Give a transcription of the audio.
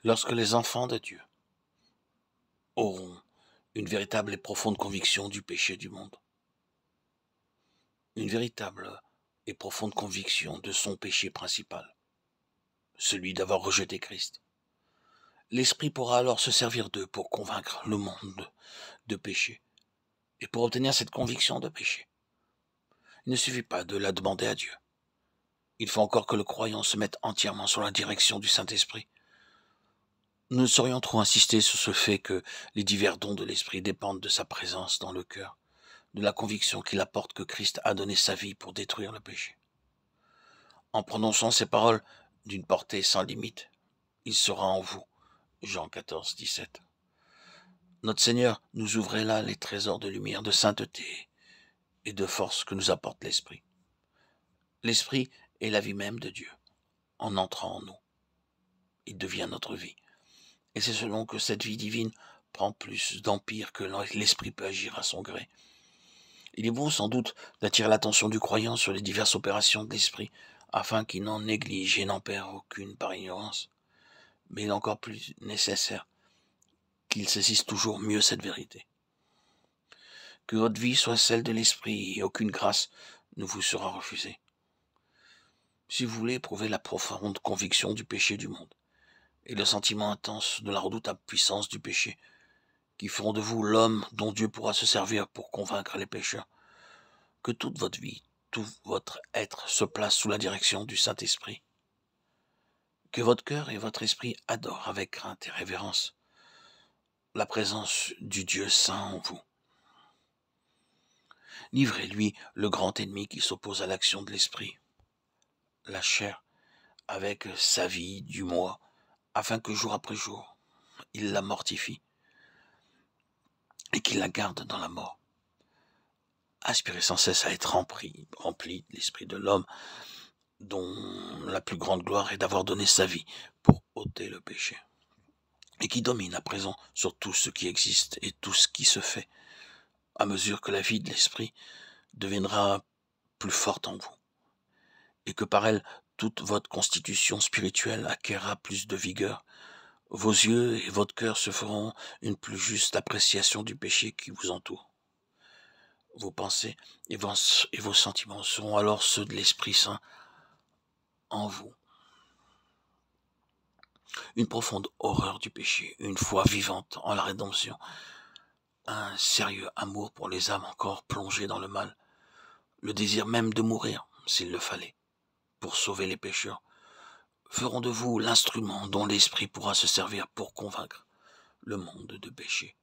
Lorsque les enfants de Dieu auront une véritable et profonde conviction du péché du monde, une véritable et profonde conviction de son péché principal, celui d'avoir rejeté Christ, l'Esprit pourra alors se servir d'eux pour convaincre le monde de péché. Et pour obtenir cette conviction de péché, il ne suffit pas de la demander à Dieu. Il faut encore que le croyant se mette entièrement sous la direction du Saint-Esprit. Nous ne saurions trop insister sur ce fait que les divers dons de l'Esprit dépendent de sa présence dans le cœur, de la conviction qu'il apporte que Christ a donné sa vie pour détruire le péché. En prononçant ces paroles d'une portée sans limite, il sera en vous. Jean 14, 17. Notre Seigneur nous ouvrait là les trésors de lumière, de sainteté et de force que nous apporte l'Esprit. L'Esprit est la vie même de Dieu. En entrant en nous, il devient notre vie. Et c'est selon que cette vie divine prend plus d'empire que l'Esprit peut agir à son gré. Il est bon sans doute d'attirer l'attention du croyant sur les diverses opérations de l'Esprit, afin qu'il n'en néglige et n'en perd aucune par ignorance. Mais il est encore plus nécessaire qu'il saisisse toujours mieux cette vérité. Que votre vie soit celle de l'Esprit et aucune grâce ne vous sera refusée. Si vous voulez éprouver la profonde conviction du péché du monde et le sentiment intense de la redoutable puissance du péché, qui feront de vous l'homme dont Dieu pourra se servir pour convaincre les pécheurs, que toute votre vie, tout votre être se place sous la direction du Saint-Esprit. Que votre cœur et votre esprit adorent avec crainte et révérence la présence du Dieu saint en vous. Livrez-lui le grand ennemi qui s'oppose à l'action de l'esprit, la chair, avec sa vie du moi, afin que jour après jour, il la mortifie et qu'il la garde dans la mort. Aspirez sans cesse à être rempli de l'esprit de l'homme, dont la plus grande gloire est d'avoir donné sa vie pour ôter le péché, et qui domine à présent sur tout ce qui existe et tout ce qui se fait, à mesure que la vie de l'esprit deviendra plus forte en vous, et que par elle toute votre constitution spirituelle acquerra plus de vigueur. Vos yeux et votre cœur se feront une plus juste appréciation du péché qui vous entoure. Vos pensées et vos sentiments seront alors ceux de l'Esprit Saint en vous. Une profonde horreur du péché, une foi vivante en la rédemption, un sérieux amour pour les âmes encore plongées dans le mal, le désir même de mourir, s'il le fallait, pour sauver les pécheurs, feront de vous l'instrument dont l'Esprit pourra se servir pour convaincre le monde de péché.